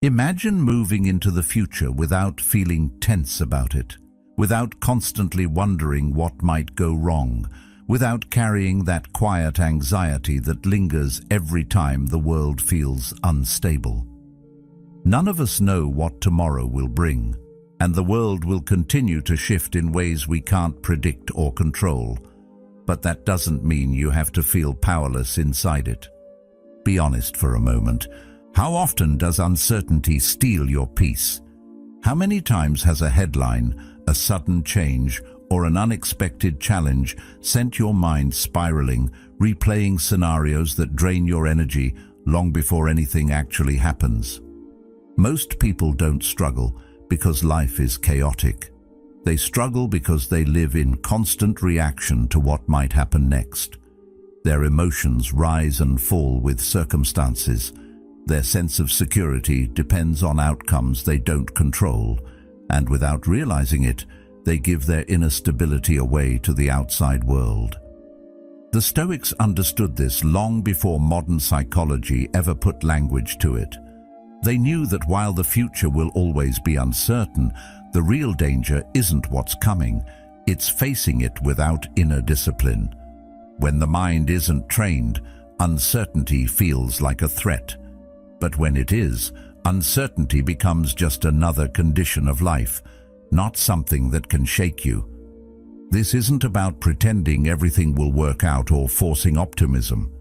Imagine moving into the future without feeling tense about it, without constantly wondering what might go wrong, without carrying that quiet anxiety that lingers every time the world feels unstable. None of us know what tomorrow will bring, and the world will continue to shift in ways we can't predict or control. But that doesn't mean you have to feel powerless inside it. Be honest for a moment. How often does uncertainty steal your peace? How many times has a headline, a sudden change, or an unexpected challenge sent your mind spiraling, replaying scenarios that drain your energy long before anything actually happens? Most people don't struggle because life is chaotic. They struggle because they live in constant reaction to what might happen next. Their emotions rise and fall with circumstances. Their sense of security depends on outcomes they don't control, and without realizing it, they give their inner stability away to the outside world. The Stoics understood this long before modern psychology ever put language to it. They knew that while the future will always be uncertain, the real danger isn't what's coming, it's facing it without inner discipline. When the mind isn't trained, uncertainty feels like a threat. But when it is, uncertainty becomes just another condition of life, not something that can shake you. This isn't about pretending everything will work out or forcing optimism.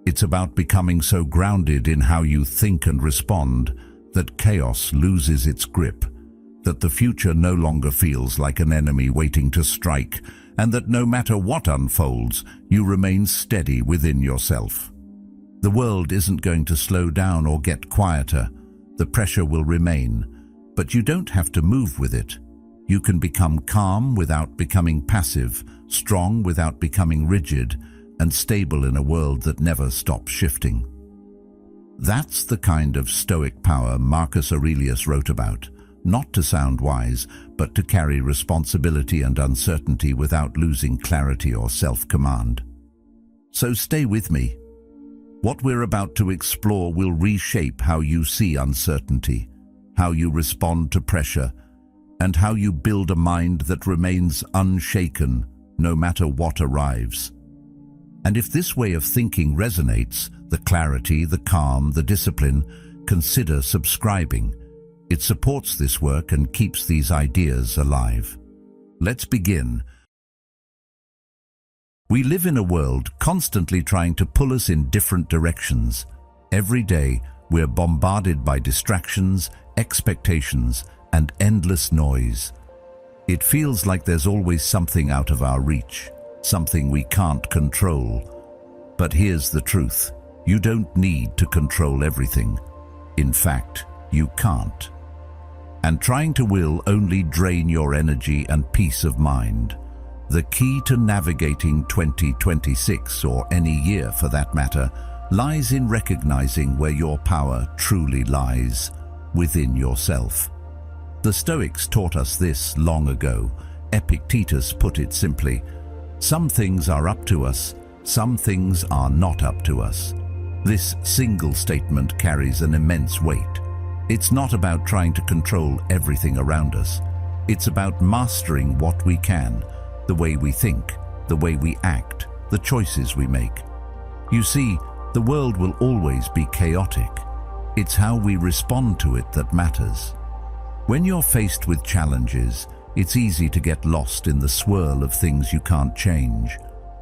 It's about becoming so grounded in how you think and respond that chaos loses its grip, that the future no longer feels like an enemy waiting to strike, and that no matter what unfolds, you remain steady within yourself. The world isn't going to slow down or get quieter. The pressure will remain, but you don't have to move with it. You can become calm without becoming passive, strong without becoming rigid, and stable in a world that never stops shifting. That's the kind of Stoic power Marcus Aurelius wrote about, not to sound wise, but to carry responsibility and uncertainty without losing clarity or self-command. So stay with me. What we're about to explore will reshape how you see uncertainty, how you respond to pressure, and how you build a mind that remains unshaken no matter what arrives. And if this way of thinking resonates, the clarity, the calm, the discipline, consider subscribing. It supports this work and keeps these ideas alive. Let's begin. We live in a world constantly trying to pull us in different directions. Every day, we're bombarded by distractions, expectations, and endless noise. It feels like there's always something out of our reach, something we can't control. But here's the truth. You don't need to control everything. In fact, you can't. And trying to will only drain your energy and peace of mind. The key to navigating 2026, or any year for that matter, lies in recognizing where your power truly lies, within yourself. The Stoics taught us this long ago. Epictetus put it simply, some things are up to us, some things are not up to us. This single statement carries an immense weight. It's not about trying to control everything around us. It's about mastering what we can, the way we think, the way we act, the choices we make. You see, the world will always be chaotic. It's how we respond to it that matters. When you're faced with challenges, it's easy to get lost in the swirl of things you can't change.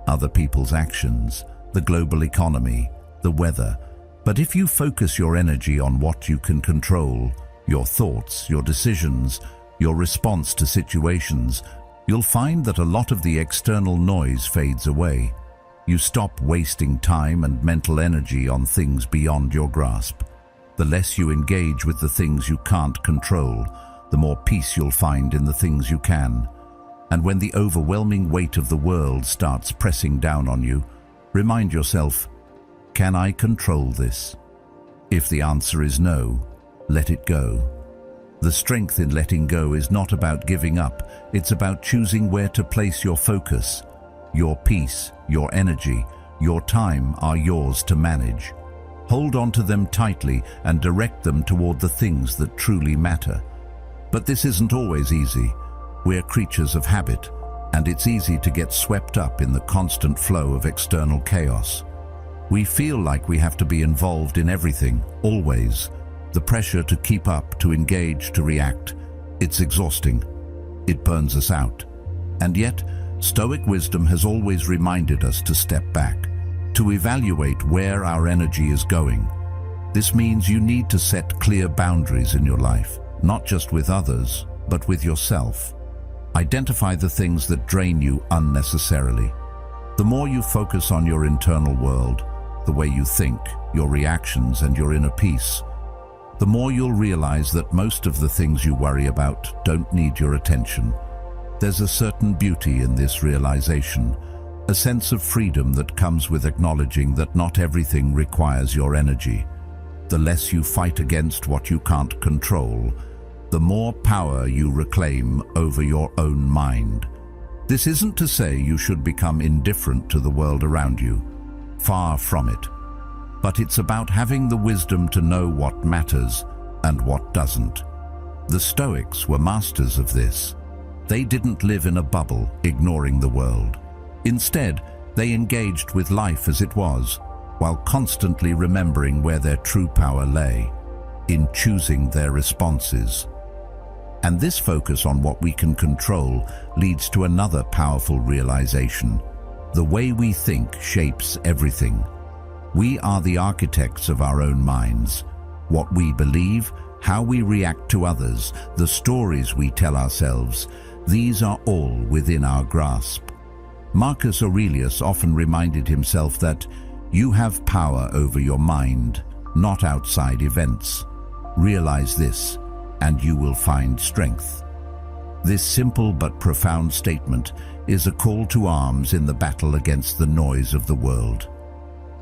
Other people's actions, the global economy, the weather. But if you focus your energy on what you can control, your thoughts, your decisions, your response to situations, you'll find that a lot of the external noise fades away. You stop wasting time and mental energy on things beyond your grasp. The less you engage with the things you can't control, the more peace you'll find in the things you can. And when the overwhelming weight of the world starts pressing down on you, remind yourself, can I control this? If the answer is no, let it go. The strength in letting go is not about giving up, it's about choosing where to place your focus. Your peace, your energy, your time are yours to manage. hold on to them tightly and direct them toward the things that truly matter. But this isn't always easy. We're creatures of habit, and it's easy to get swept up in the constant flow of external chaos. We feel like we have to be involved in everything, always. The pressure to keep up, to engage, to react, it's exhausting. It burns us out. And yet, Stoic wisdom has always reminded us to step back, to evaluate where our energy is going. This means you need to set clear boundaries in your life, not just with others, but with yourself. Identify the things that drain you unnecessarily. The more you focus on your internal world, the way you think, your reactions, and your inner peace, the more you'll realize that most of the things you worry about don't need your attention. There's a certain beauty in this realization, a sense of freedom that comes with acknowledging that not everything requires your energy. The less you fight against what you can't control, the more power you reclaim over your own mind. This isn't to say you should become indifferent to the world around you. Far from it. But it's about having the wisdom to know what matters and what doesn't. The Stoics were masters of this. They didn't live in a bubble, ignoring the world. Instead, they engaged with life as it was, while constantly remembering where their true power lay, in choosing their responses. And this focus on what we can control leads to another powerful realization. The way we think shapes everything. We are the architects of our own minds. What we believe, how we react to others, the stories we tell ourselves, these are all within our grasp. Marcus Aurelius often reminded himself that you have power over your mind, not outside events. Realize this, and you will find strength. This simple but profound statement is a call to arms in the battle against the noise of the world.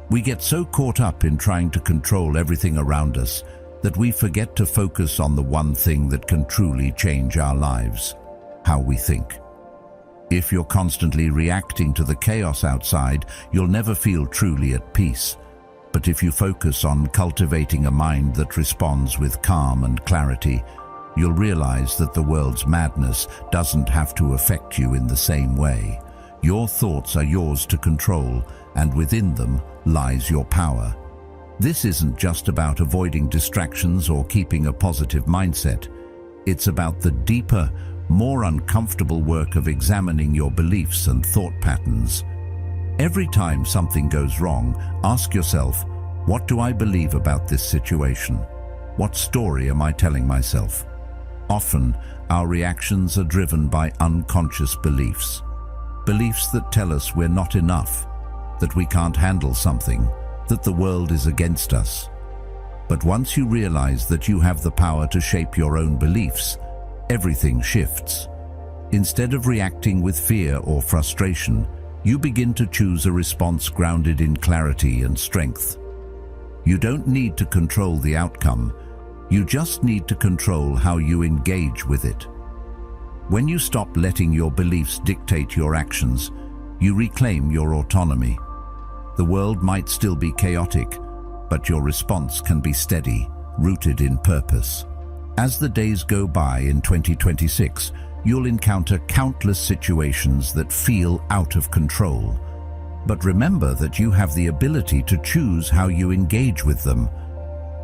We get so caught up in trying to control everything around us that we forget to focus on the one thing that can truly change our lives: how we think. If you're constantly reacting to the chaos outside, you'll never feel truly at peace. But if you focus on cultivating a mind that responds with calm and clarity, you'll realize that the world's madness doesn't have to affect you in the same way. Your thoughts are yours to control, and within them lies your power. This isn't just about avoiding distractions or keeping a positive mindset. It's about the deeper, more uncomfortable work of examining your beliefs and thought patterns. Every time something goes wrong, ask yourself, what do I believe about this situation? What story am I telling myself? Often, our reactions are driven by unconscious beliefs. Beliefs that tell us we're not enough, that we can't handle something, that the world is against us. But once you realize that you have the power to shape your own beliefs, everything shifts. Instead of reacting with fear or frustration, you begin to choose a response grounded in clarity and strength. You don't need to control the outcome. You just need to control how you engage with it. When you stop letting your beliefs dictate your actions, you reclaim your autonomy. The world might still be chaotic, but your response can be steady, rooted in purpose. As the days go by in 2026, you'll encounter countless situations that feel out of control. But remember that you have the ability to choose how you engage with them.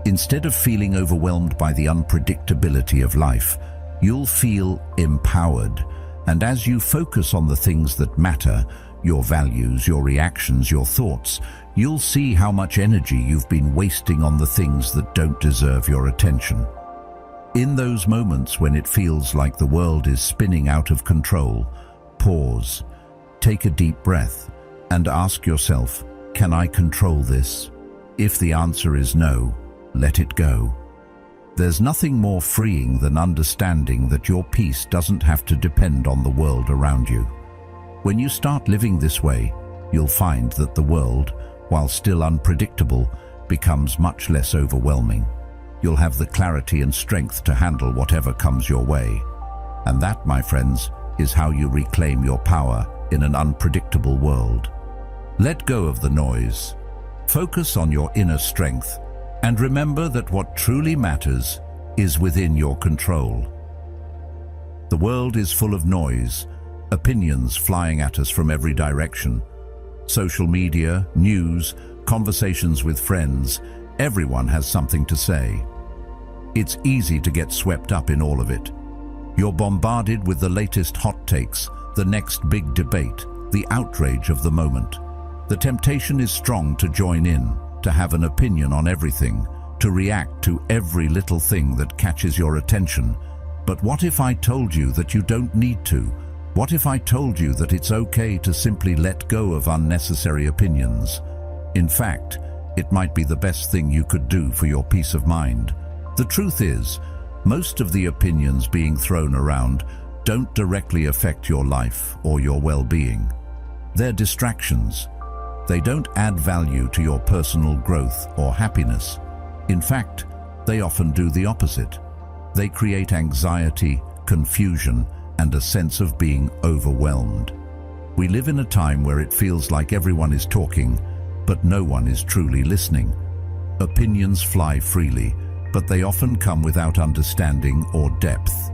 Instead of feeling overwhelmed by the unpredictability of life, you'll feel empowered. And as you focus on the things that matter, your values, your reactions, your thoughts, you'll see how much energy you've been wasting on the things that don't deserve your attention. In those moments when it feels like the world is spinning out of control, pause, take a deep breath, and ask yourself, can I control this? If the answer is no, let it go. There's nothing more freeing than understanding that your peace doesn't have to depend on the world around you. When you start living this way, you'll find that the world, while still unpredictable, becomes much less overwhelming. You'll have the clarity and strength to handle whatever comes your way. And that, my friends, is how you reclaim your power in an unpredictable world. Let go of the noise. Focus on your inner strength and remember that what truly matters is within your control. The world is full of noise, opinions flying at us from every direction. Social media, news, conversations with friends, everyone has something to say. It's easy to get swept up in all of it. You're bombarded with the latest hot takes, the next big debate, the outrage of the moment. The temptation is strong to join in, to have an opinion on everything, to react to every little thing that catches your attention. But what if I told you that you don't need to? What if I told you that it's okay to simply let go of unnecessary opinions? In fact, it might be the best thing you could do for your peace of mind. The truth is, most of the opinions being thrown around don't directly affect your life or your well-being. They're distractions. They don't add value to your personal growth or happiness. In fact, they often do the opposite. They create anxiety, confusion, and a sense of being overwhelmed. We live in a time where it feels like everyone is talking, but no one is truly listening. Opinions fly freely, but they often come without understanding or depth.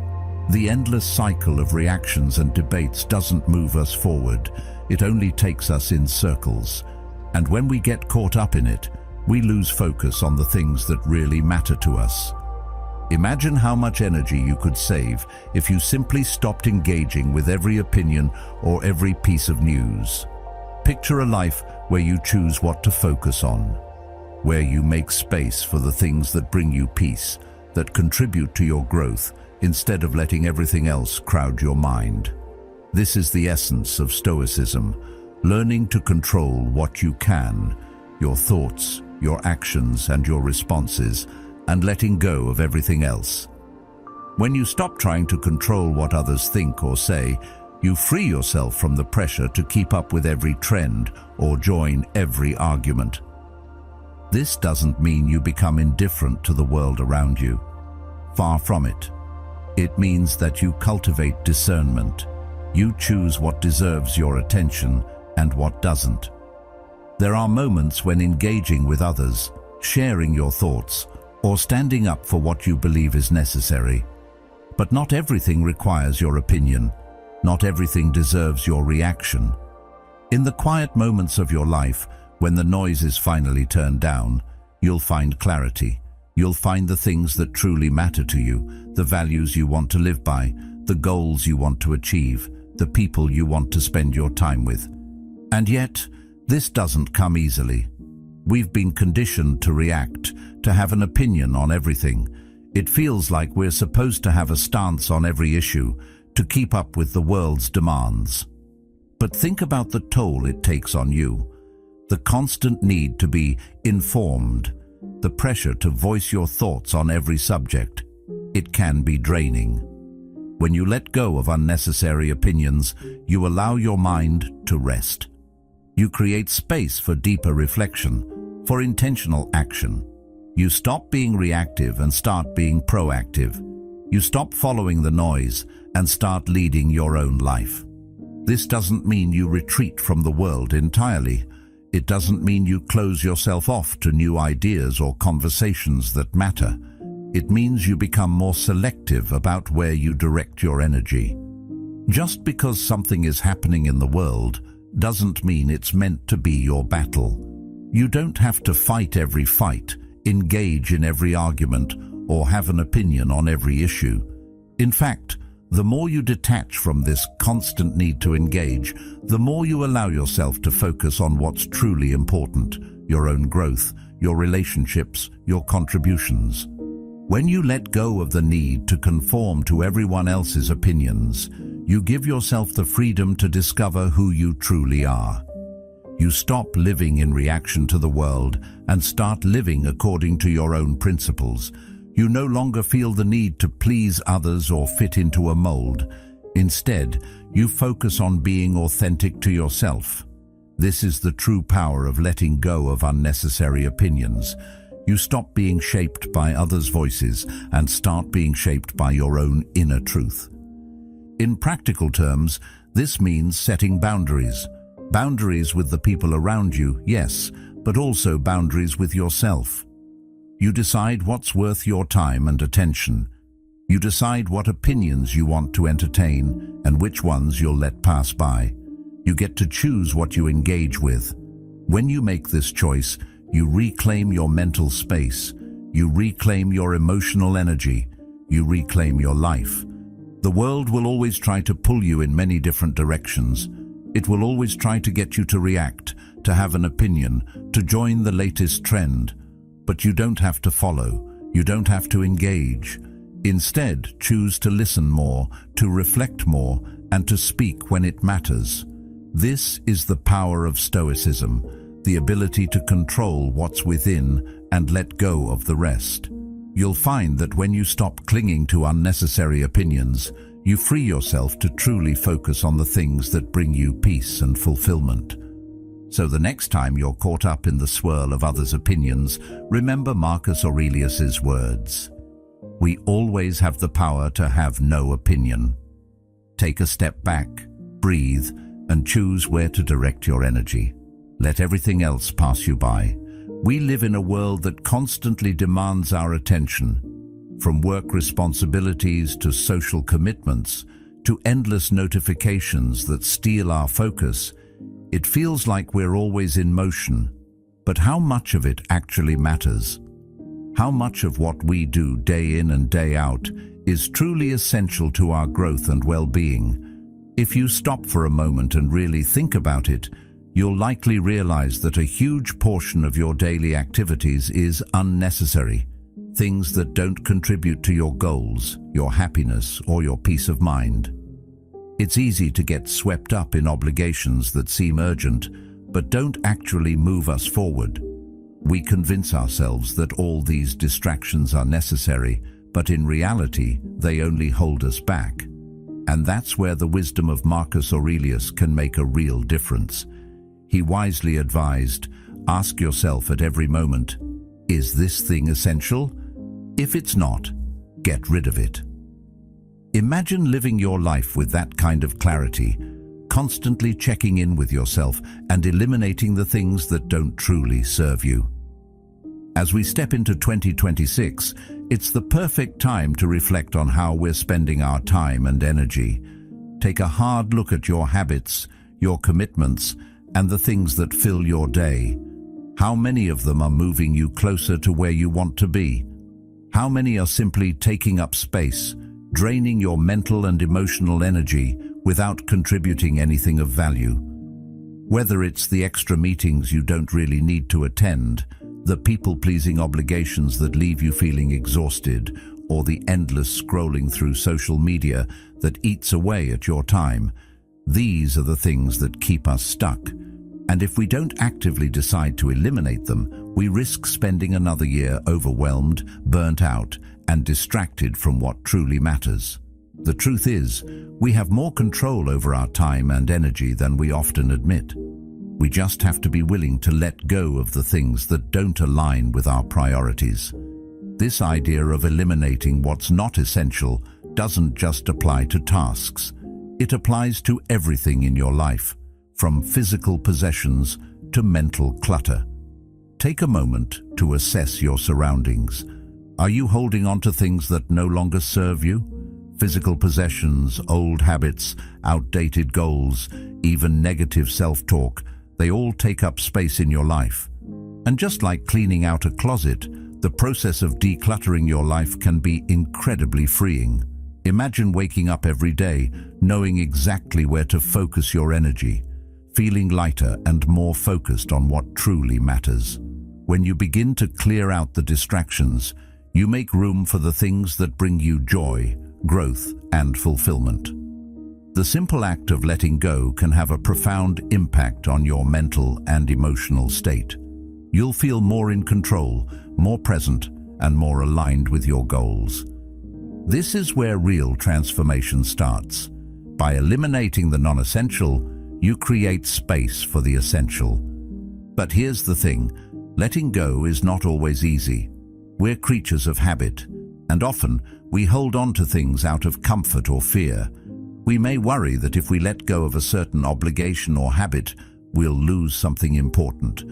The endless cycle of reactions and debates doesn't move us forward. It only takes us in circles. And when we get caught up in it, we lose focus on the things that really matter to us. Imagine how much energy you could save if you simply stopped engaging with every opinion or every piece of news. Picture a life where you choose what to focus on, where you make space for the things that bring you peace, that contribute to your growth, instead of letting everything else crowd your mind. This is the essence of Stoicism, learning to control what you can, your thoughts, your actions, and your responses, and letting go of everything else. When you stop trying to control what others think or say, you free yourself from the pressure to keep up with every trend or join every argument. This doesn't mean you become indifferent to the world around you. Far from it. It means that you cultivate discernment. You choose what deserves your attention and what doesn't. There are moments when engaging with others, sharing your thoughts, or standing up for what you believe is necessary. But not everything requires your opinion. Not everything deserves your reaction. In the quiet moments of your life, when the noise is finally turned down, you'll find clarity. You'll find the things that truly matter to you, the values you want to live by, the goals you want to achieve, the people you want to spend your time with. And yet, this doesn't come easily. We've been conditioned to react, to have an opinion on everything. It feels like we're supposed to have a stance on every issue, to keep up with the world's demands. But think about the toll it takes on you. The constant need to be informed, the pressure to voice your thoughts on every subject. It can be draining. When you let go of unnecessary opinions, you allow your mind to rest. You create space for deeper reflection, for intentional action. You stop being reactive and start being proactive. You stop following the noise and start leading your own life. This doesn't mean you retreat from the world entirely. It doesn't mean you close yourself off to new ideas or conversations that matter. It means you become more selective about where you direct your energy. Just because something is happening in the world doesn't mean it's meant to be your battle. You don't have to fight every fight, engage in every argument, or have an opinion on every issue. In fact, the more you detach from this constant need to engage, the more you allow yourself to focus on what's truly important, your own growth, your relationships, your contributions. When you let go of the need to conform to everyone else's opinions, you give yourself the freedom to discover who you truly are. You stop living in reaction to the world and start living according to your own principles. You no longer feel the need to please others or fit into a mold. Instead, you focus on being authentic to yourself. This is the true power of letting go of unnecessary opinions. You stop being shaped by others' voices and start being shaped by your own inner truth. In practical terms, this means setting boundaries, Boundaries with the people around you, yes, but also boundaries with yourself. You decide what's worth your time and attention. You decide what opinions you want to entertain and which ones you'll let pass by. You get to choose what you engage with. When you make this choice, you reclaim your mental space. You reclaim your emotional energy. You reclaim your life. The world will always try to pull you in many different directions. It will always try to get you to react, to have an opinion, to join the latest trend. But you don't have to follow. You don't have to engage. Instead, choose to listen more, to reflect more, and to speak when it matters. This is the power of Stoicism, the ability to control what's within and let go of the rest. You'll find that when you stop clinging to unnecessary opinions, you free yourself to truly focus on the things that bring you peace and fulfillment. So the next time you're caught up in the swirl of others' opinions, remember Marcus Aurelius's words. We always have the power to have no opinion. Take a step back, breathe, and choose where to direct your energy. Let everything else pass you by. We live in a world that constantly demands our attention. From work responsibilities to social commitments, to endless notifications that steal our focus, it feels like we're always in motion. But how much of it actually matters? How much of what we do day in and day out is truly essential to our growth and well-being? If you stop for a moment and really think about it, you'll likely realize that a huge portion of your daily activities is unnecessary. Things that don't contribute to your goals, your happiness, or your peace of mind. It's easy to get swept up in obligations that seem urgent, but don't actually move us forward. We convince ourselves that all these distractions are necessary, but in reality, they only hold us back. And that's where the wisdom of Marcus Aurelius can make a real difference. He wisely advised, ask yourself at every moment, is this thing essential? If it's not, get rid of it. Imagine living your life with that kind of clarity, constantly checking in with yourself and eliminating the things that don't truly serve you. As we step into 2026, it's the perfect time to reflect on how we're spending our time and energy. Take a hard look at your habits, your commitments, and the things that fill your day. How many of them are moving you closer to where you want to be? How many are simply taking up space, draining your mental and emotional energy without contributing anything of value? Whether it's the extra meetings you don't really need to attend, the people-pleasing obligations that leave you feeling exhausted, or the endless scrolling through social media that eats away at your time, these are the things that keep us stuck. And if we don't actively decide to eliminate them, we risk spending another year overwhelmed, burnt out, and distracted from what truly matters. The truth is, we have more control over our time and energy than we often admit. We just have to be willing to let go of the things that don't align with our priorities. This idea of eliminating what's not essential doesn't just apply to tasks. It applies to everything in your life, from physical possessions to mental clutter. Take a moment to assess your surroundings. Are you holding on to things that no longer serve you? Physical possessions, old habits, outdated goals, even negative self-talk, they all take up space in your life. And just like cleaning out a closet, the process of decluttering your life can be incredibly freeing. Imagine waking up every day, knowing exactly where to focus your energy, feeling lighter and more focused on what truly matters. When you begin to clear out the distractions, you make room for the things that bring you joy, growth, and fulfillment. The simple act of letting go can have a profound impact on your mental and emotional state. You'll feel more in control, more present, and more aligned with your goals. This is where real transformation starts. By eliminating the non-essential, you create space for the essential. But here's the thing, letting go is not always easy. We're creatures of habit, and often we hold on to things out of comfort or fear. We may worry that if we let go of a certain obligation or habit, we'll lose something important.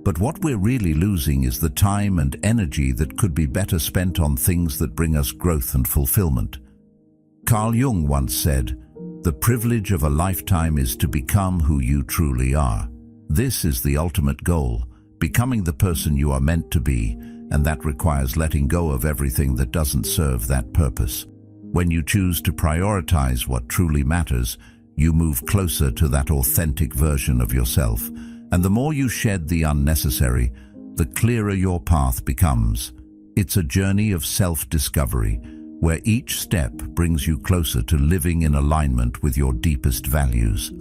But what we're really losing is the time and energy that could be better spent on things that bring us growth and fulfillment. Carl Jung once said, "The privilege of a lifetime is to become who you truly are." This is the ultimate goal, becoming the person you are meant to be, and that requires letting go of everything that doesn't serve that purpose. When you choose to prioritize what truly matters, you move closer to that authentic version of yourself, and the more you shed the unnecessary, the clearer your path becomes. It's a journey of self-discovery, where each step brings you closer to living in alignment with your deepest values.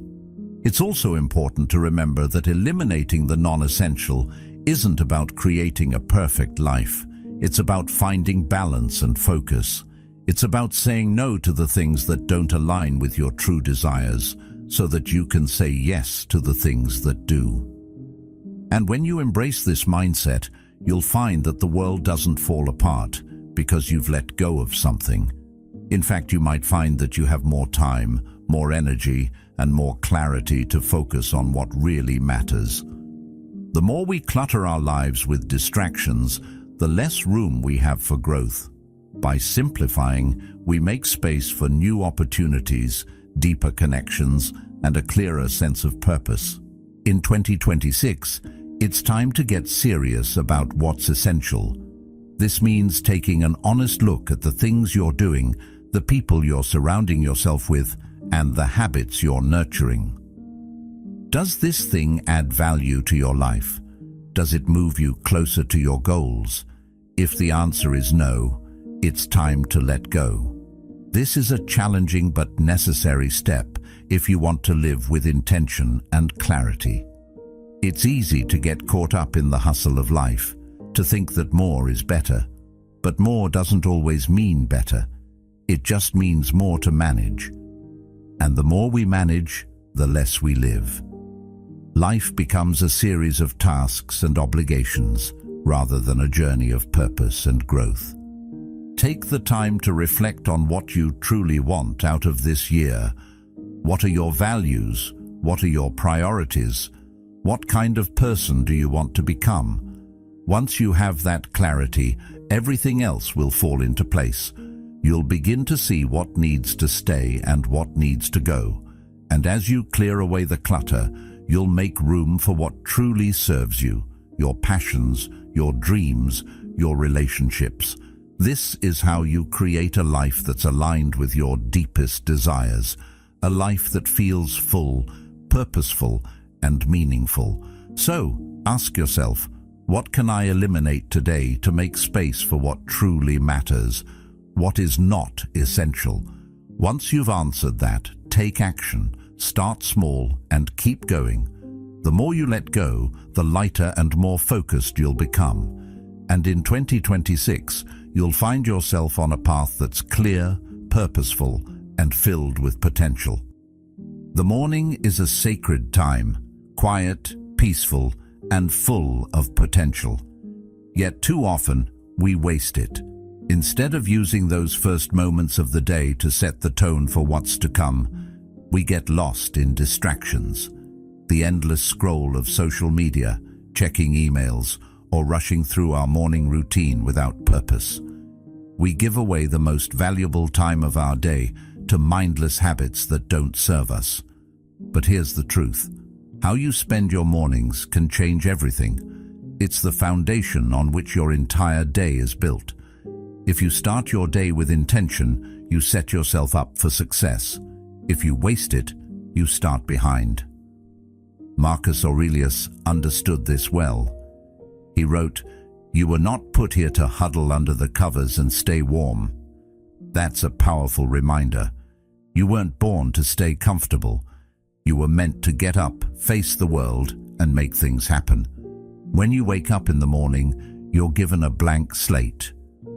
It's also important to remember that eliminating the non-essential isn't about creating a perfect life. It's about finding balance and focus. It's about saying no to the things that don't align with your true desires, so that you can say yes to the things that do. And when you embrace this mindset, you'll find that the world doesn't fall apart because you've let go of something. In fact, you might find that you have more time, more energy, and more clarity to focus on what really matters. The more we clutter our lives with distractions, the less room we have for growth. By simplifying, we make space for new opportunities, deeper connections, and a clearer sense of purpose. In 2026, it's time to get serious about what's essential. This means taking an honest look at the things you're doing, the people you're surrounding yourself with, and the habits you're nurturing. Does this thing add value to your life? Does it move you closer to your goals? If the answer is no, it's time to let go. This is a challenging but necessary step if you want to live with intention and clarity. It's easy to get caught up in the hustle of life, to think that more is better. But more doesn't always mean better. It just means more to manage. And the more we manage, the less we live. Life becomes a series of tasks and obligations, rather than a journey of purpose and growth. Take the time to reflect on what you truly want out of this year. What are your values? What are your priorities? What kind of person do you want to become? Once you have that clarity, everything else will fall into place. You'll begin to see what needs to stay and what needs to go. And as you clear away the clutter, you'll make room for what truly serves you, your passions, your dreams, your relationships. This is how you create a life that's aligned with your deepest desires, a life that feels full, purposeful, and meaningful. So, ask yourself, what can I eliminate today to make space for what truly matters? What is not essential? Once you've answered that, take action, start small, and keep going. The more you let go, the lighter and more focused you'll become. And in 2026, you'll find yourself on a path that's clear, purposeful, and filled with potential. The morning is a sacred time, quiet, peaceful, and full of potential. Yet too often, we waste it. Instead of using those first moments of the day to set the tone for what's to come, we get lost in distractions. The endless scroll of social media, checking emails, or rushing through our morning routine without purpose. We give away the most valuable time of our day to mindless habits that don't serve us. But here's the truth. How you spend your mornings can change everything. It's the foundation on which your entire day is built. If you start your day with intention, you set yourself up for success. If you waste it, you start behind. Marcus Aurelius understood this well. He wrote, "You were not put here to huddle under the covers and stay warm." That's a powerful reminder. You weren't born to stay comfortable. You were meant to get up, face the world, and make things happen. When you wake up in the morning, you're given a blank slate.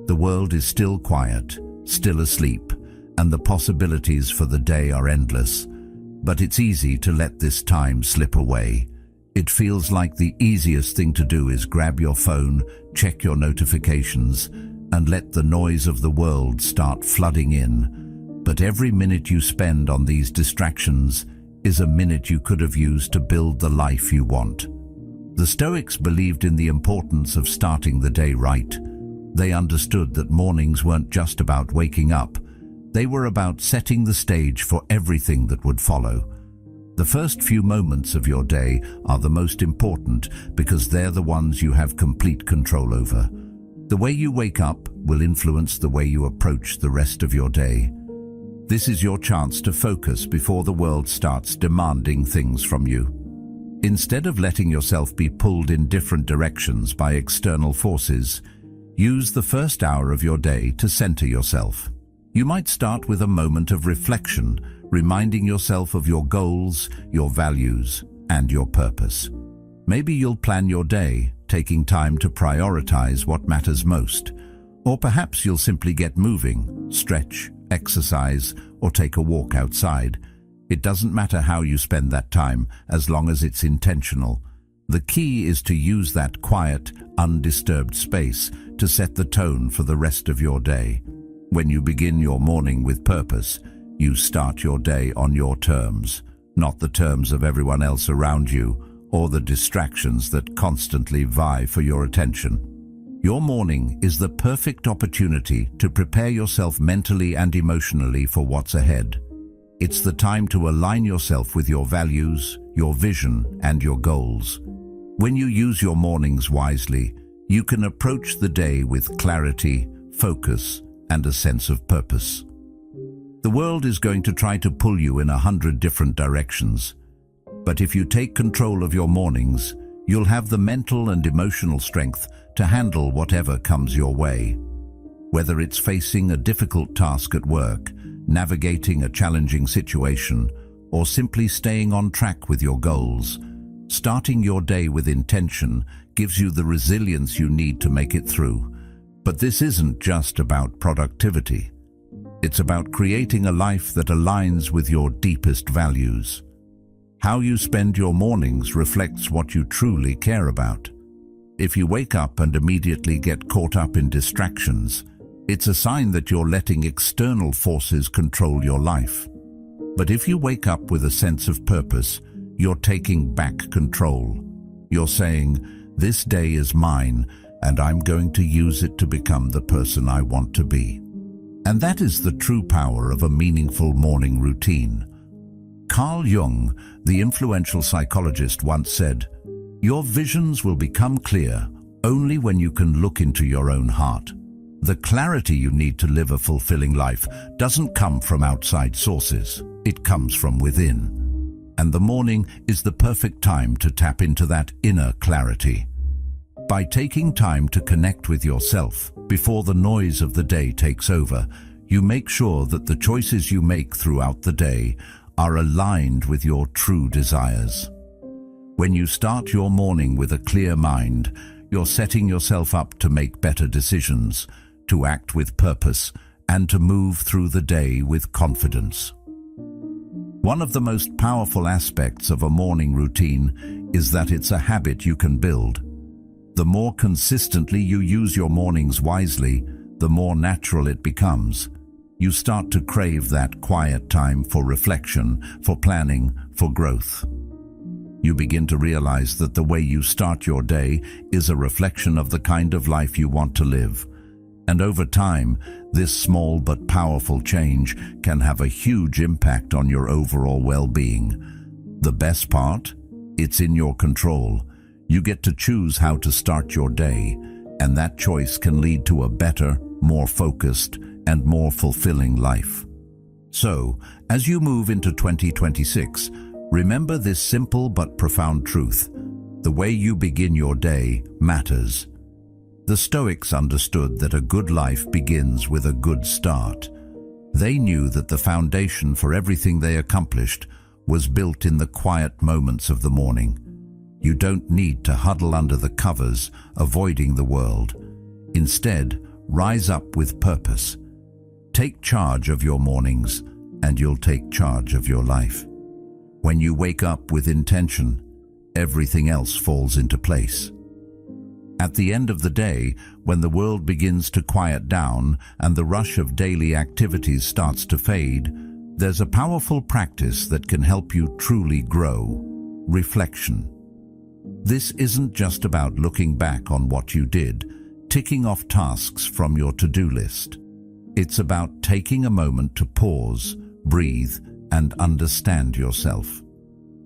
The world is still quiet, still asleep, and the possibilities for the day are endless. But it's easy to let this time slip away. It feels like the easiest thing to do is grab your phone, check your notifications, and let the noise of the world start flooding in. But every minute you spend on these distractions is a minute you could have used to build the life you want. The Stoics believed in the importance of starting the day right. They understood that mornings weren't just about waking up. They were about setting the stage for everything that would follow. The first few moments of your day are the most important because they're the ones you have complete control over. The way you wake up will influence the way you approach the rest of your day. This is your chance to focus before the world starts demanding things from you. Instead of letting yourself be pulled in different directions by external forces, use the first hour of your day to center yourself. You might start with a moment of reflection, reminding yourself of your goals, your values, and your purpose. Maybe you'll plan your day, taking time to prioritize what matters most. Or perhaps you'll simply get moving, stretch, exercise, or take a walk outside. It doesn't matter how you spend that time, as long as it's intentional. The key is to use that quiet, undisturbed space to set the tone for the rest of your day. When you begin your morning with purpose, you start your day on your terms, not the terms of everyone else around you or the distractions that constantly vie for your attention. Your morning is the perfect opportunity to prepare yourself mentally and emotionally for what's ahead. It's the time to align yourself with your values, your vision, and your goals. When you use your mornings wisely, you can approach the day with clarity, focus, and a sense of purpose. The world is going to try to pull you in 100 different directions. But if you take control of your mornings, you'll have the mental and emotional strength to handle whatever comes your way. Whether it's facing a difficult task at work, navigating a challenging situation, or simply staying on track with your goals, starting your day with intention gives you the resilience you need to make it through. But this isn't just about productivity. It's about creating a life that aligns with your deepest values. How you spend your mornings reflects what you truly care about. If you wake up and immediately get caught up in distractions, it's a sign that you're letting external forces control your life. But if you wake up with a sense of purpose, you're taking back control. You're saying, "This day is mine, and I'm going to use it to become the person I want to be." And that is the true power of a meaningful morning routine. Carl Jung, the influential psychologist, once said, "Your visions will become clear only when you can look into your own heart." The clarity you need to live a fulfilling life doesn't come from outside sources. It comes from within. And the morning is the perfect time to tap into that inner clarity. By taking time to connect with yourself before the noise of the day takes over, you make sure that the choices you make throughout the day are aligned with your true desires. When you start your morning with a clear mind, you're setting yourself up to make better decisions, to act with purpose, and to move through the day with confidence. One of the most powerful aspects of a morning routine is that it's a habit you can build. The more consistently you use your mornings wisely, the more natural it becomes. You start to crave that quiet time for reflection, for planning, for growth. You begin to realize that the way you start your day is a reflection of the kind of life you want to live. And over time, this small but powerful change can have a huge impact on your overall well-being. The best part? It's in your control. You get to choose how to start your day, and that choice can lead to a better, more focused, and more fulfilling life. So, as you move into 2026, remember this simple but profound truth. The way you begin your day matters. The Stoics understood that a good life begins with a good start. They knew that the foundation for everything they accomplished was built in the quiet moments of the morning. You don't need to huddle under the covers, avoiding the world. Instead, rise up with purpose. Take charge of your mornings, and you'll take charge of your life. When you wake up with intention, everything else falls into place. At the end of the day, when the world begins to quiet down and the rush of daily activities starts to fade, There's a powerful practice that can help you truly grow: reflection. This isn't just about looking back on what you did, ticking off tasks from your to-do list. It's about taking a moment to pause, breathe, and understand yourself.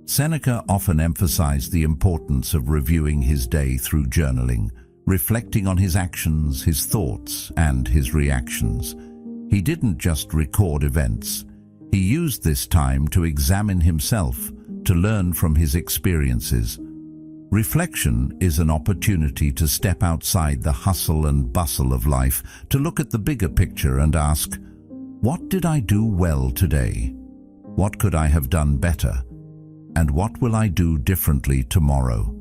Seneca often emphasized the importance of reviewing his day through journaling, reflecting on his actions, his thoughts, and his reactions. He didn't just record events. He used this time to examine himself, to learn from his experiences. Reflection is an opportunity to step outside the hustle and bustle of life, to look at the bigger picture and ask, what did I do well today? What could I have done better? And what will I do differently tomorrow?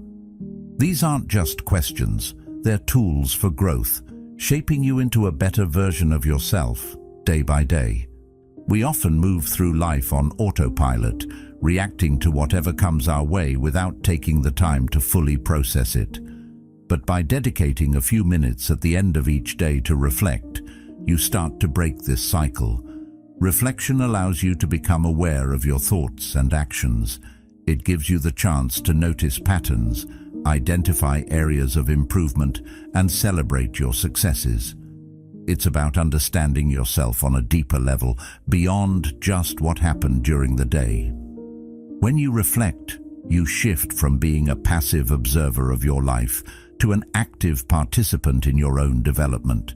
These aren't just questions, they're tools for growth, shaping you into a better version of yourself, day by day. We often move through life on autopilot, reacting to whatever comes our way without taking the time to fully process it. But by dedicating a few minutes at the end of each day to reflect, you start to break this cycle. Reflection allows you to become aware of your thoughts and actions. It gives you the chance to notice patterns, identify areas of improvement, and celebrate your successes. It's about understanding yourself on a deeper level, beyond just what happened during the day. When you reflect, you shift from being a passive observer of your life to an active participant in your own development.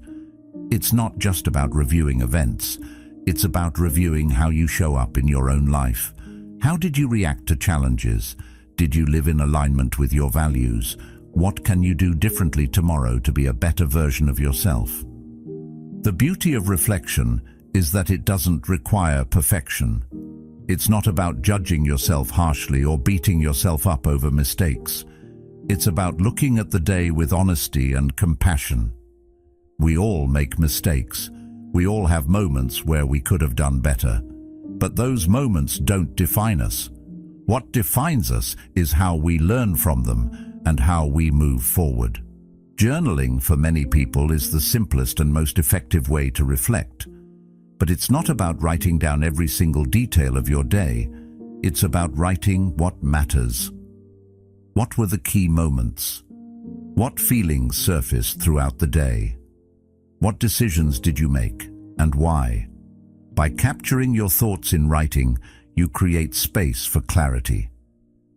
It's not just about reviewing events, it's about reviewing how you show up in your own life. How did you react to challenges? Did you live in alignment with your values? What can you do differently tomorrow to be a better version of yourself? The beauty of reflection is that it doesn't require perfection. It's not about judging yourself harshly or beating yourself up over mistakes. It's about looking at the day with honesty and compassion. We all make mistakes. We all have moments where we could have done better. But those moments don't define us. What defines us is how we learn from them and how we move forward. Journaling for many people is the simplest and most effective way to reflect. But it's not about writing down every single detail of your day. It's about writing what matters. What were the key moments? What feelings surfaced throughout the day? What decisions did you make, and why? By capturing your thoughts in writing, you create space for clarity.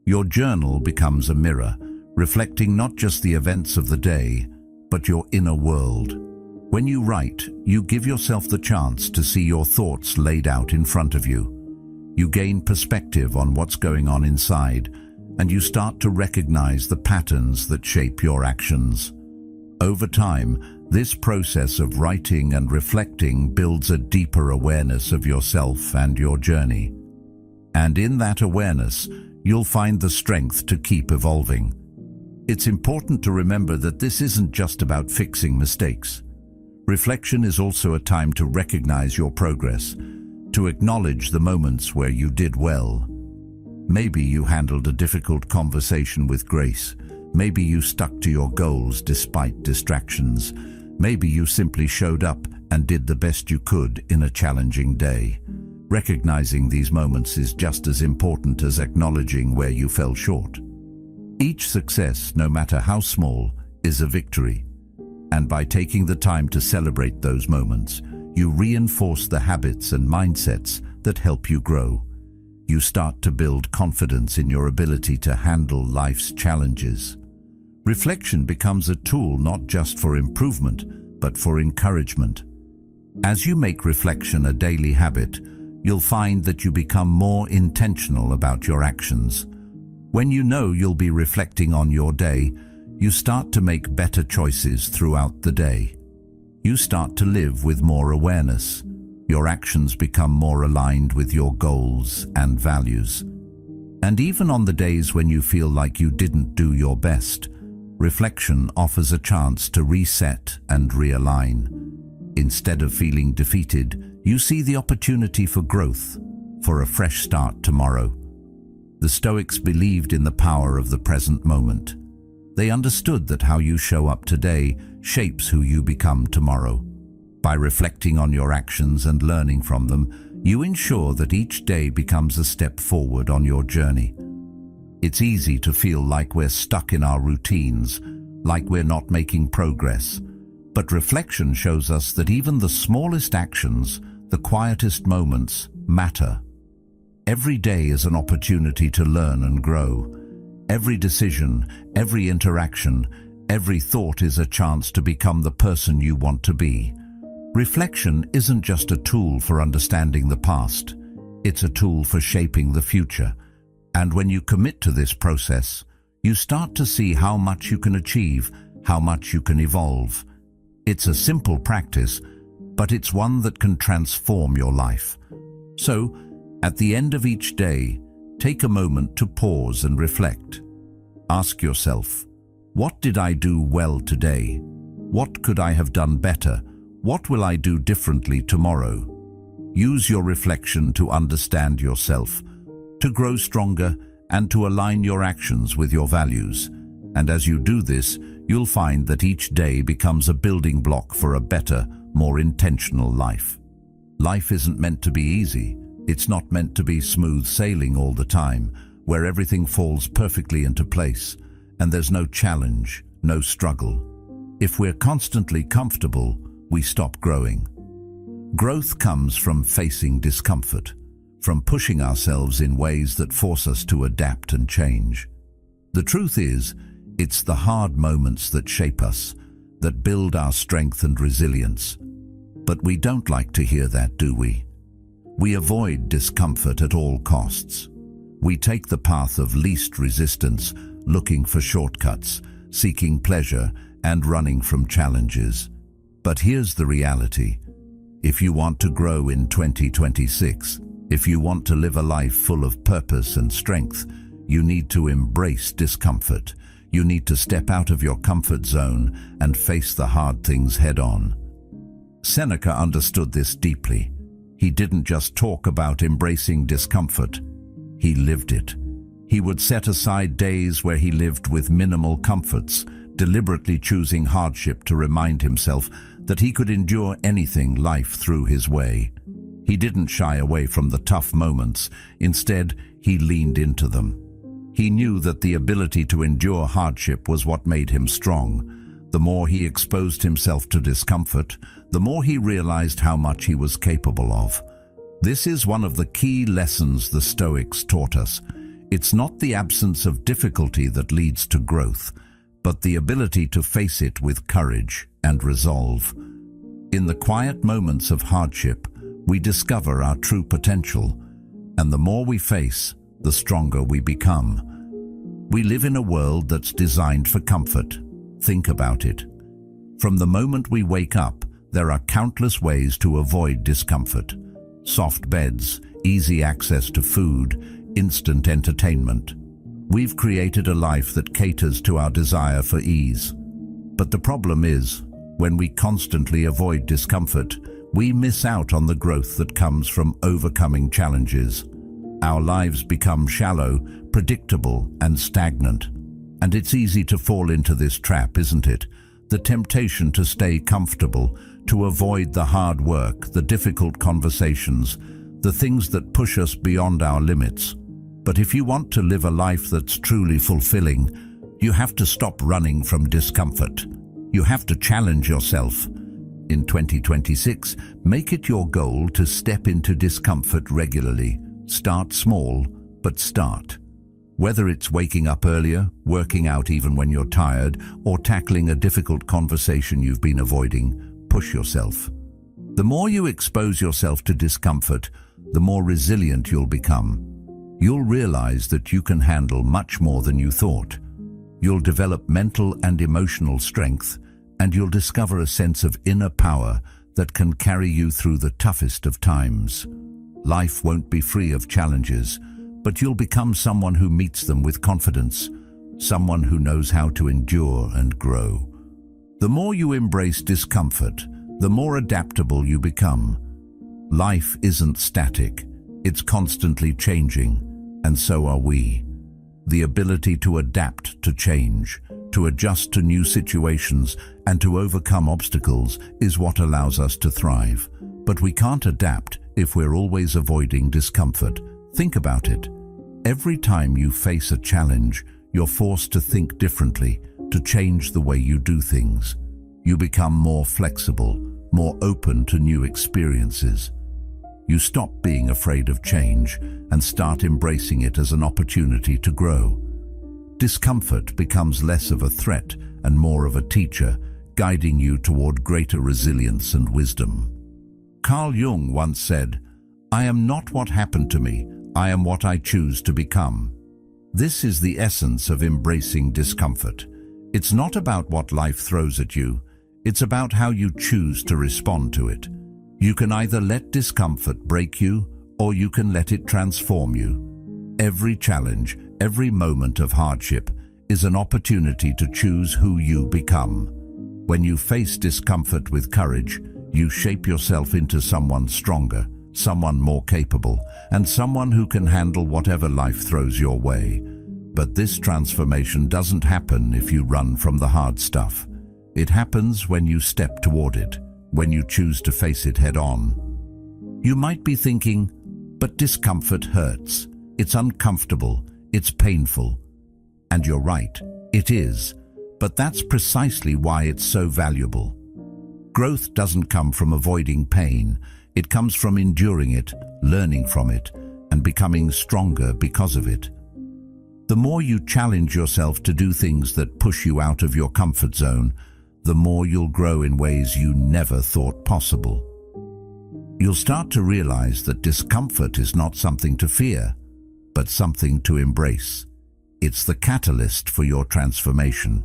Your journal becomes a mirror, reflecting not just the events of the day, but your inner world. When you write, you give yourself the chance to see your thoughts laid out in front of you. You gain perspective on what's going on inside, and you start to recognize the patterns that shape your actions. Over time, this process of writing and reflecting builds a deeper awareness of yourself and your journey. And in that awareness, you'll find the strength to keep evolving. It's important to remember that this isn't just about fixing mistakes. Reflection is also a time to recognize your progress, to acknowledge the moments where you did well. Maybe you handled a difficult conversation with grace. Maybe you stuck to your goals despite distractions. Maybe you simply showed up and did the best you could in a challenging day. Recognizing these moments is just as important as acknowledging where you fell short. Each success, no matter how small, is a victory. And by taking the time to celebrate those moments, you reinforce the habits and mindsets that help you grow. You start to build confidence in your ability to handle life's challenges. Reflection becomes a tool not just for improvement, but for encouragement. As you make reflection a daily habit, you'll find that you become more intentional about your actions. When you know you'll be reflecting on your day, you start to make better choices throughout the day. You start to live with more awareness. Your actions become more aligned with your goals and values. And even on the days when you feel like you didn't do your best, reflection offers a chance to reset and realign. Instead of feeling defeated, you see the opportunity for growth, for a fresh start tomorrow. The Stoics believed in the power of the present moment. They understood that how you show up today shapes who you become tomorrow. By reflecting on your actions and learning from them, You ensure that each day becomes a step forward on your journey. It's easy to feel like we're stuck in our routines, like we're not making progress. But reflection shows us that even the smallest actions, the quietest moments, matter. Every day is an opportunity to learn and grow. Every decision, every interaction, every thought is a chance to become the person you want to be. Reflection isn't just a tool for understanding the past. It's a tool for shaping the future. And when you commit to this process, you start to see how much you can achieve, how much you can evolve. It's a simple practice, but it's one that can transform your life. So, at the end of each day, take a moment to pause and reflect. Ask yourself, what did I do well today? What could I have done better? What will I do differently tomorrow? Use your reflection to understand yourself, to grow stronger, and to align your actions with your values. And as you do this, you'll find that each day becomes a building block for a better, more intentional life. Life isn't meant to be easy. It's not meant to be smooth sailing all the time, where everything falls perfectly into place, and there's no challenge, no struggle. If we're constantly comfortable, we stop growing. Growth comes from facing discomfort, from pushing ourselves in ways that force us to adapt and change. The truth is, it's the hard moments that shape us, that build our strength and resilience. But we don't like to hear that, do we? We avoid discomfort at all costs. We take the path of least resistance, looking for shortcuts, seeking pleasure, and running from challenges. But here's the reality. If you want to grow in 2026, if you want to live a life full of purpose and strength, you need to embrace discomfort. You need to step out of your comfort zone and face the hard things head-on. Seneca understood this deeply. He didn't just talk about embracing discomfort, he lived it. He would set aside days where he lived with minimal comforts, deliberately choosing hardship to remind himself that he could endure anything life threw his way. He didn't shy away from the tough moments. Instead, he leaned into them. He knew that the ability to endure hardship was what made him strong. The more he exposed himself to discomfort, the more he realized how much he was capable of. This is one of the key lessons the Stoics taught us. It's not the absence of difficulty that leads to growth, but the ability to face it with courage and resolve. In the quiet moments of hardship, we discover our true potential, and the more we face, the stronger we become. We live in a world that's designed for comfort. Think about it. From the moment we wake up, there are countless ways to avoid discomfort. Soft beds, easy access to food, instant entertainment. We've created a life that caters to our desire for ease. But the problem is, when we constantly avoid discomfort, we miss out on the growth that comes from overcoming challenges. Our lives become shallow, predictable, and stagnant. And it's easy to fall into this trap, isn't it? The temptation to stay comfortable, to avoid the hard work, the difficult conversations, the things that push us beyond our limits. But if you want to live a life that's truly fulfilling, you have to stop running from discomfort. You have to challenge yourself. In 2026, make it your goal to step into discomfort regularly. Start small, but start. Whether it's waking up earlier, working out even when you're tired, or tackling a difficult conversation you've been avoiding, push yourself. The more you expose yourself to discomfort, the more resilient you'll become. You'll realize that you can handle much more than you thought. You'll develop mental and emotional strength, and you'll discover a sense of inner power that can carry you through the toughest of times. Life won't be free of challenges, but you'll become someone who meets them with confidence, someone who knows how to endure and grow. The more you embrace discomfort, the more adaptable you become. Life isn't static, it's constantly changing, and so are we. The ability to adapt to change, to adjust to new situations, and to overcome obstacles is what allows us to thrive. But we can't adapt if we're always avoiding discomfort? Think about it. Every time you face a challenge, you're forced to think differently, to change the way you do things. You become more flexible, more open to new experiences. You stop being afraid of change and start embracing it as an opportunity to grow. Discomfort becomes less of a threat and more of a teacher, guiding you toward greater resilience and wisdom. Carl Jung once said, "I am not what happened to me, I am what I choose to become." This is the essence of embracing discomfort. It's not about what life throws at you, it's about how you choose to respond to it. You can either let discomfort break you, or you can let it transform you. Every challenge, every moment of hardship is an opportunity to choose who you become. When you face discomfort with courage, you shape yourself into someone stronger, someone more capable, and someone who can handle whatever life throws your way. But this transformation doesn't happen if you run from the hard stuff. It happens when you step toward it, when you choose to face it head on. You might be thinking, but discomfort hurts. It's uncomfortable, it's painful. And you're right, it is. But that's precisely why it's so valuable. Growth doesn't come from avoiding pain. It comes from enduring it, learning from it, and becoming stronger because of it. The more you challenge yourself to do things that push you out of your comfort zone, the more you'll grow in ways you never thought possible. You'll start to realize that discomfort is not something to fear, but something to embrace. It's the catalyst for your transformation.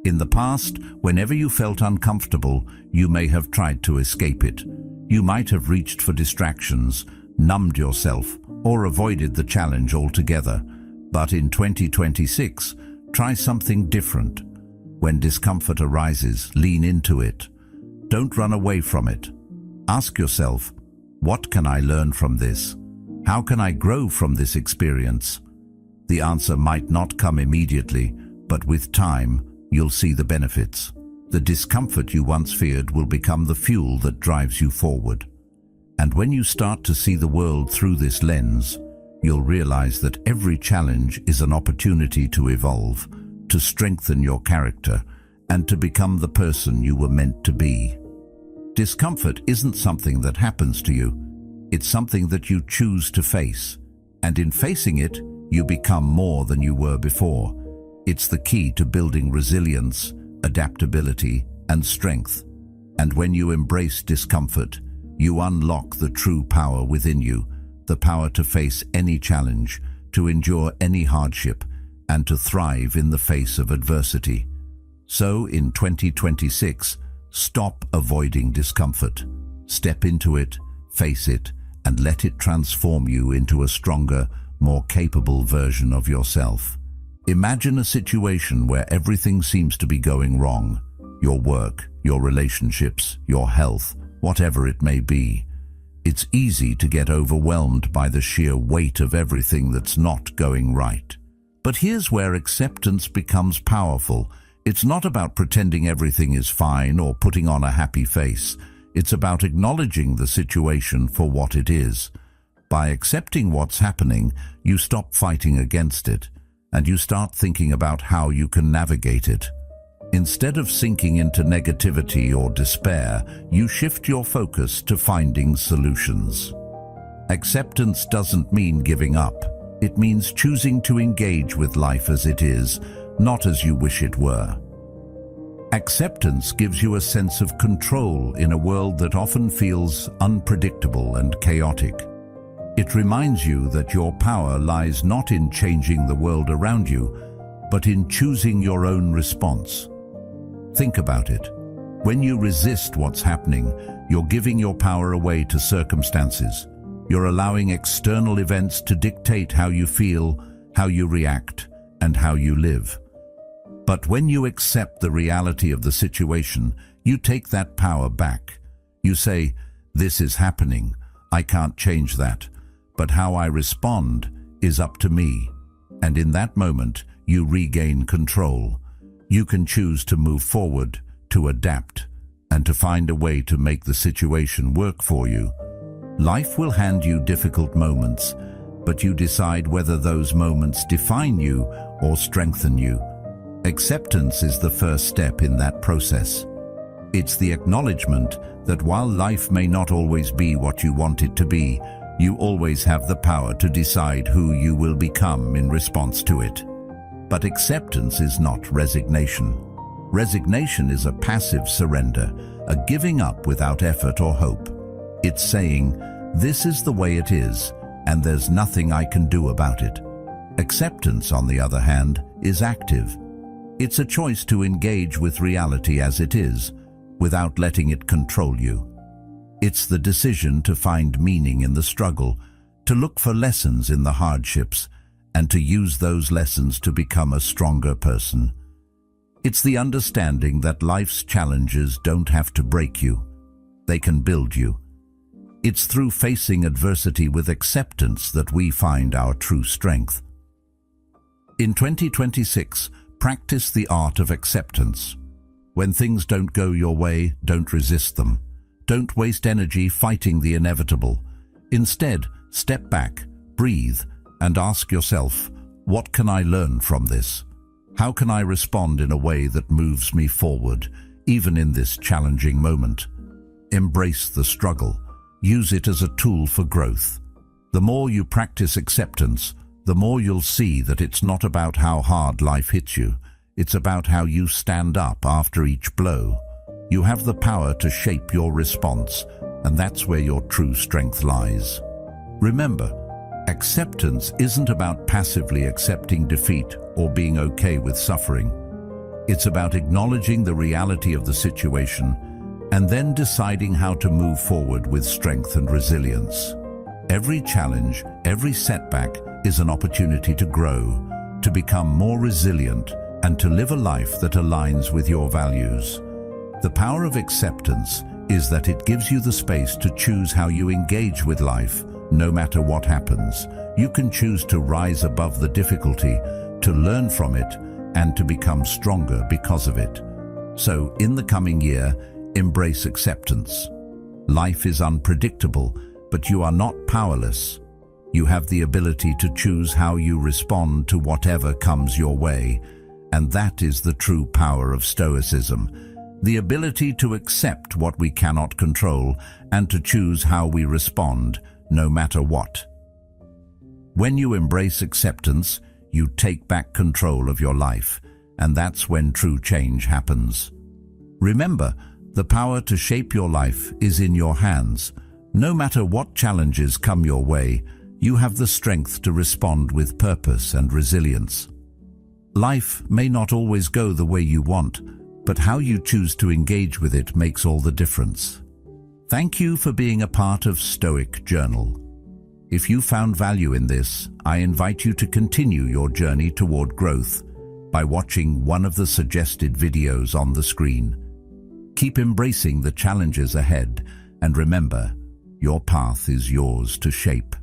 In the past, whenever you felt uncomfortable, you may have tried to escape it. You might have reached for distractions, numbed yourself, or avoided the challenge altogether. But in 2026, try something different. When discomfort arises, lean into it. Don't run away from it. Ask yourself, what can I learn from this? How can I grow from this experience? The answer might not come immediately, but with time, you'll see the benefits. The discomfort you once feared will become the fuel that drives you forward. And when you start to see the world through this lens, you'll realize that every challenge is an opportunity to evolve, to strengthen your character, and to become the person you were meant to be. Discomfort isn't something that happens to you. It's something that you choose to face. And in facing it, you become more than you were before. It's the key to building resilience, adaptability, and strength. And when you embrace discomfort, you unlock the true power within you, the power to face any challenge, to endure any hardship, and to thrive in the face of adversity. So in 2026, stop avoiding discomfort. Step into it, face it, and let it transform you into a stronger, more capable version of yourself. Imagine a situation where everything seems to be going wrong. Your work, your relationships, your health, whatever it may be. It's easy to get overwhelmed by the sheer weight of everything that's not going right. But here's where acceptance becomes powerful. It's not about pretending everything is fine or putting on a happy face. It's about acknowledging the situation for what it is. By accepting what's happening, you stop fighting against it, and you start thinking about how you can navigate it. Instead of sinking into negativity or despair, you shift your focus to finding solutions. Acceptance doesn't mean giving up. It means choosing to engage with life as it is, not as you wish it were. Acceptance gives you a sense of control in a world that often feels unpredictable and chaotic. It reminds you that your power lies not in changing the world around you, but in choosing your own response. Think about it. When you resist what's happening, you're giving your power away to circumstances. You're allowing external events to dictate how you feel, how you react, and how you live. But when you accept the reality of the situation, you take that power back. You say, "This is happening. I can't change that. But how I respond is up to me." And in that moment, you regain control. You can choose to move forward, to adapt, and to find a way to make the situation work for you. Life will hand you difficult moments, but you decide whether those moments define you or strengthen you. Acceptance is the first step in that process. It's the acknowledgement that while life may not always be what you want it to be, you always have the power to decide who you will become in response to it. But acceptance is not resignation. Resignation is a passive surrender, a giving up without effort or hope. It's saying, "This is the way it is, and there's nothing I can do about it." Acceptance, on the other hand, is active. It's a choice to engage with reality as it is, without letting it control you. It's the decision to find meaning in the struggle, to look for lessons in the hardships, and to use those lessons to become a stronger person. It's the understanding that life's challenges don't have to break you. They can build you. It's through facing adversity with acceptance that we find our true strength. In 2026, practice the art of acceptance. When things don't go your way, don't resist them. Don't waste energy fighting the inevitable. Instead, step back, breathe, and ask yourself, what can I learn from this? How can I respond in a way that moves me forward, even in this challenging moment? Embrace the struggle. Use it as a tool for growth. The more you practice acceptance, the more you'll see that it's not about how hard life hits you. It's about how you stand up after each blow. You have the power to shape your response, and that's where your true strength lies. Remember, acceptance isn't about passively accepting defeat or being okay with suffering. It's about acknowledging the reality of the situation and then deciding how to move forward with strength and resilience. Every challenge, every setback is an opportunity to grow, to become more resilient, and to live a life that aligns with your values. The power of acceptance is that it gives you the space to choose how you engage with life, no matter what happens. You can choose to rise above the difficulty, to learn from it, and to become stronger because of it. So, in the coming year, embrace acceptance. Life is unpredictable, but you are not powerless. You have the ability to choose how you respond to whatever comes your way. And that is the true power of Stoicism, the ability to accept what we cannot control and to choose how we respond, no matter what. When you embrace acceptance, you take back control of your life, and that's when true change happens. Remember, the power to shape your life is in your hands. No matter what challenges come your way, you have the strength to respond with purpose and resilience. Life may not always go the way you want, but how you choose to engage with it makes all the difference. Thank you for being a part of Stoic Journal. If you found value in this, I invite you to continue your journey toward growth by watching one of the suggested videos on the screen. Keep embracing the challenges ahead, and remember, your path is yours to shape.